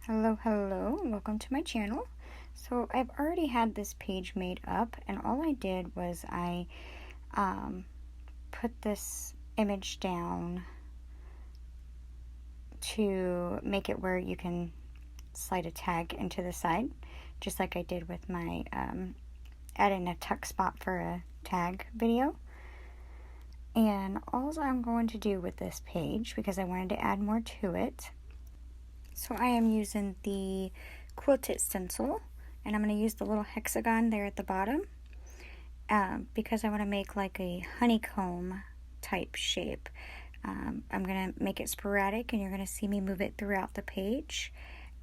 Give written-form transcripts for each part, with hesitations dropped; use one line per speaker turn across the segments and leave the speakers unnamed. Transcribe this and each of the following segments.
Hello, welcome to my channel. So I've already had this page made up, and all I did was I put this image down to make it where you can slide a tag into the side, just like I did with my adding a tuck spot for a tag video. And all I'm going to do with this page, because I wanted to add more to it, so I am using the Quilted Stencil, and I'm going to use the little hexagon there at the bottom because I want to make like a honeycomb type shape. I'm going to make it sporadic, and you're going to see me move it throughout the page,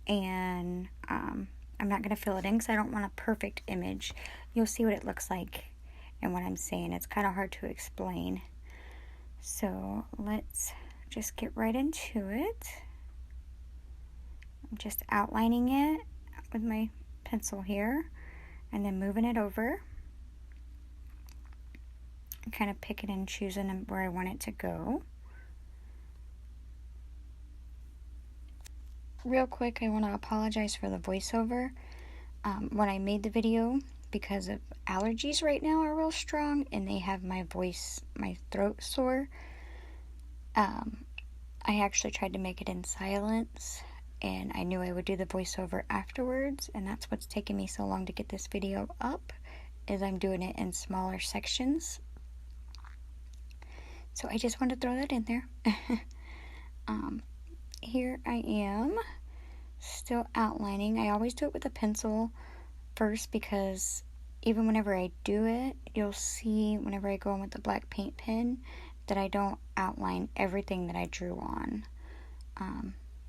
and I'm not going to fill it in because I don't want a perfect image. You'll see what it looks like and what I'm saying. It's kind of hard to explain. So let's just get right into it. I'm just outlining it with my pencil here and then moving it over and kind of picking and choosing where I want it to go. Real quick, I want to apologize for the voiceover. When I made the video, because of allergies right now are real strong and they have my throat sore, I actually tried to make it in silence, and I knew I would do the voiceover afterwards, and that's what's taken me so long to get this video up, is I'm doing it in smaller sections. So I just wanted to throw that in there. Here I am, still outlining. I always do it with a pencil first, because even whenever I do it, you'll see whenever I go in with the black paint pen that I don't outline everything that I drew on.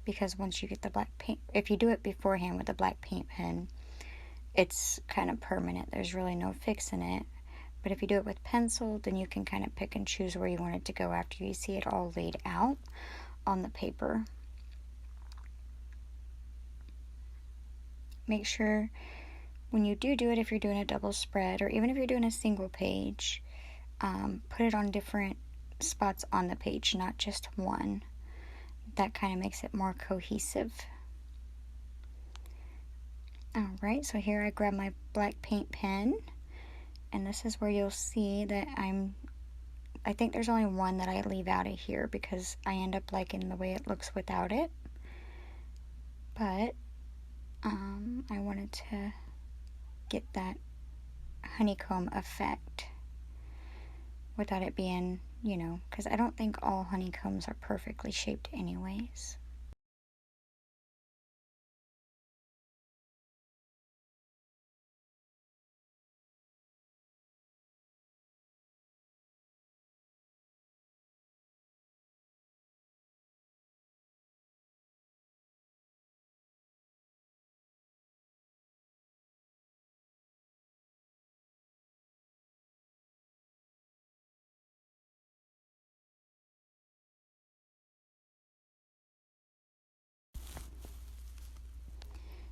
Because once you get the black paint, if you do it beforehand with the black paint pen, it's kind of permanent. There's really no fixing it. But if you do it with pencil, then you can kind of pick and choose where you want it to go after you see it all laid out on the paper. Make sure when you do it, if you're doing a double spread, or even if you're doing a single page, put it on different spots on the page, not just one. That kind of makes it more cohesive. Alright, so here I grab my black paint pen, and this is where you'll see that I think there's only one that I leave out of here because I end up liking the way it looks without it. But I wanted to get that honeycomb effect without it being, because I don't think all honeycombs are perfectly shaped anyways.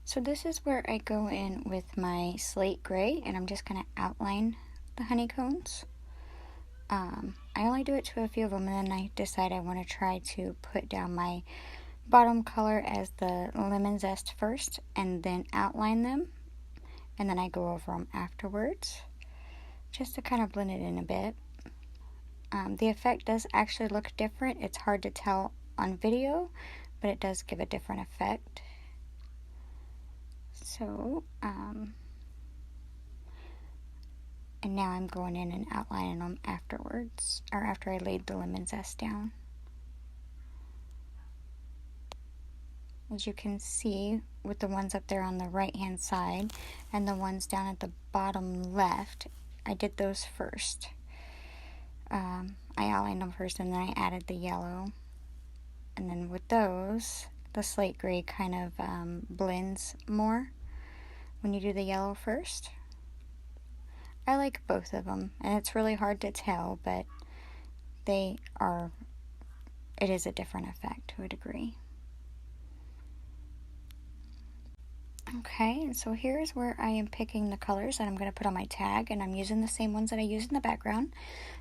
So this is where I go in with my slate gray, and I'm just going to outline the honeycombs. I only do it to a few of them, and then I decide I want to try to put down my bottom color as the lemon zest first, and then outline them, and then I go over them afterwards, just to kind of blend it in a bit. The effect does actually look different. It's hard to tell on video, but it does give a different effect. So, and now I'm going in and outlining them afterwards, or after I laid the lemon zest down. As you can see, with the ones up there on the right hand side and the ones down at the bottom left, I did those first. I outlined them first, and then I added the yellow. And then with those, the slate gray kind of blends more when you do the yellow first. I like both of them, and it's really hard to tell, but it is a different effect to a degree. Okay, and so here's where I am picking the colors that I'm going to put on my tag, and I'm using the same ones that I used in the background,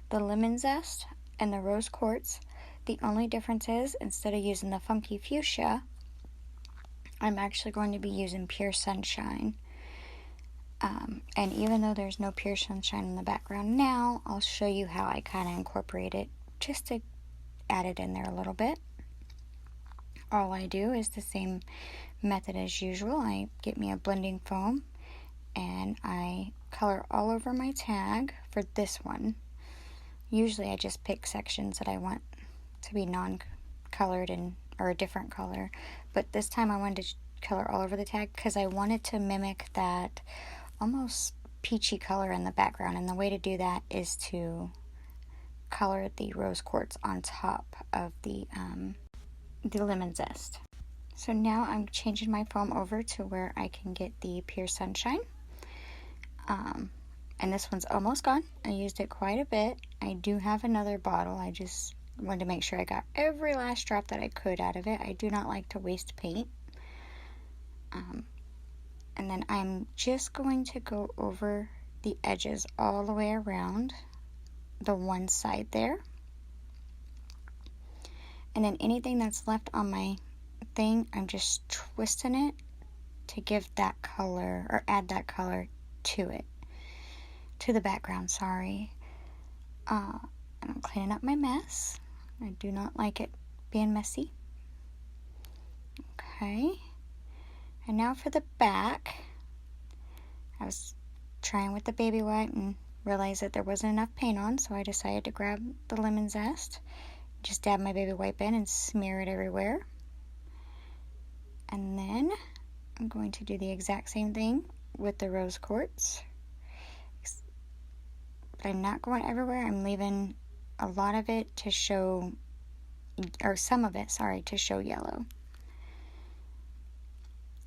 the lemon zest and the rose quartz. The only difference is, instead of using the funky fuchsia, I'm actually going to be using Pure Sunshine. And even though there's no Pure Sunshine in the background now, I'll show you how I kind of incorporate it just to add it in there a little bit. All I do is the same method as usual. I get me a blending foam and I color all over my tag for this one. Usually I just pick sections that I want to be non-colored or a different color, but this time I wanted to color all over the tag because I wanted to mimic that almost peachy color in the background, and the way to do that is to color the rose quartz on top of the lemon zest. So now I'm changing my foam over to where I can get the Pure Sunshine. And this one's almost gone. I used it quite a bit. I do have another bottle. I just wanted to make sure I got every last drop that I could out of it. I do not like to waste paint. And then I'm just going to go over the edges all the way around the one side there. And then anything that's left on my thing, I'm just twisting it to give that color, or add that color to it, to the background, sorry. And I'm cleaning up my mess. I do not like it being messy. Okay. And now for the back, I was trying with the baby white and realized that there wasn't enough paint on, so I decided to grab the lemon zest, just dab my baby wipe in and smear it everywhere. And then I'm going to do the exact same thing with the rose quartz. But I'm not going everywhere. I'm leaving a lot of it to show, or some of it, sorry, to show yellow.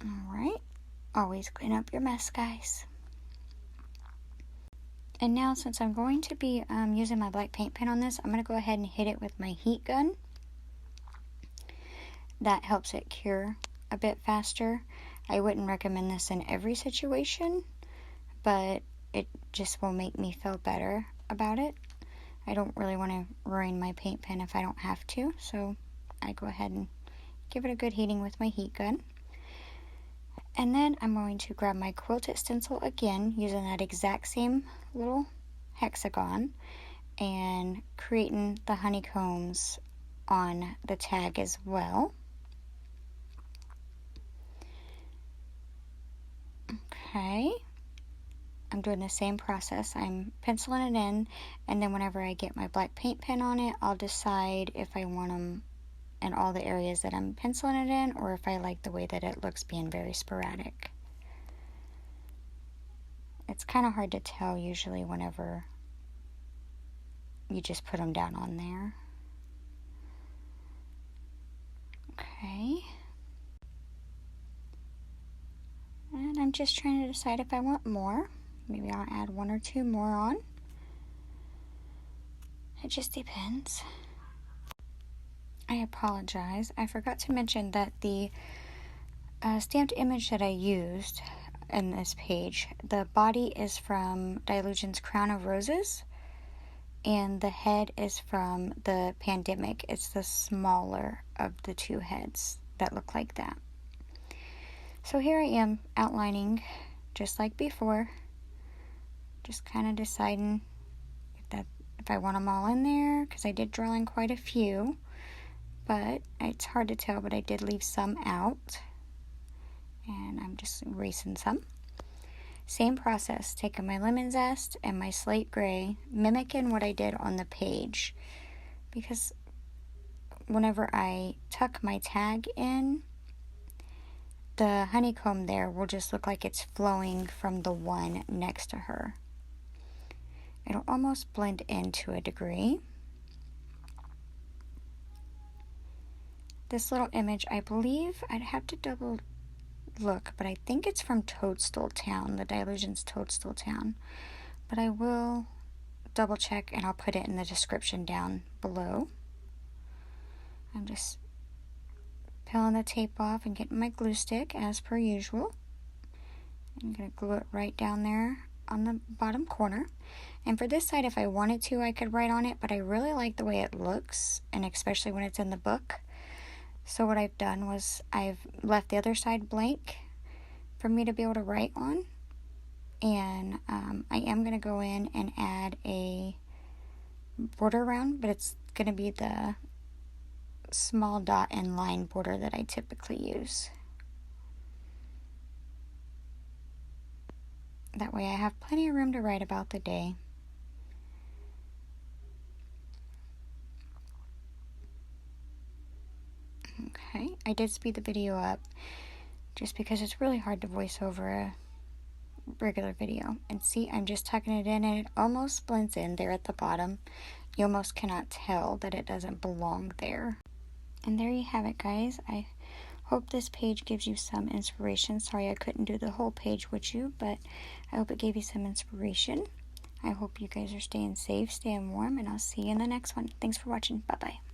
Alright, always clean up your mess, guys. And now, since I'm going to be using my black paint pen on this, I'm going to go ahead and hit it with my heat gun. That helps it cure a bit faster. I wouldn't recommend this in every situation, but it just will make me feel better about it. I don't really want to ruin my paint pen if I don't have to, so I go ahead and give it a good heating with my heat gun. And then I'm going to grab my quilted stencil again, using that exact same little hexagon, and creating the honeycombs on the tag as well. Okay, I'm doing the same process. I'm penciling it in, and then whenever I get my black paint pen on it, I'll decide if I want them in all the areas that I'm penciling it in, or if I like the way that it looks being very sporadic. It's kind of hard to tell usually whenever you just put them down on there. Okay. And I'm just trying to decide if I want more. Maybe I'll add one or two more on. It just depends. I apologize. I forgot to mention that the stamped image that I used in this page, the body is from Dylusions Crown of Roses, and the head is from the Pandemic. It's the smaller of the two heads that look like that. So here I am outlining just like before, just kind of deciding if I want them all in there, because I did draw in quite a few. But it's hard to tell, but I did leave some out. And I'm just erasing some. Same process, taking my lemon zest and my slate gray, mimicking what I did on the page. Because whenever I tuck my tag in, the honeycomb there will just look like it's flowing from the one next to her. It'll almost blend in to a degree. This little image, I believe, I'd have to double look, but I think it's from Toadstool Town, the Dylusions Toadstool Town. But I will double check, and I'll put it in the description down below. I'm just peeling the tape off and getting my glue stick as per usual. I'm going to glue it right down there on the bottom corner. And for this side, if I wanted to, I could write on it, but I really like the way it looks, and especially when it's in the book. So what I've done was I've left the other side blank for me to be able to write on. And I am going to go in and add a border around, but it's going to be the small dot and line border that I typically use. That way I have plenty of room to write about the day. Okay, I did speed the video up just because it's really hard to voice over a regular video. And see, I'm just tucking it in and it almost blends in there at the bottom. You almost cannot tell that it doesn't belong there. And there you have it, guys. I hope this page gives you some inspiration. Sorry I couldn't do the whole page with you, but I hope it gave you some inspiration. I hope you guys are staying safe, staying warm, and I'll see you in the next one. Thanks for watching. Bye-bye.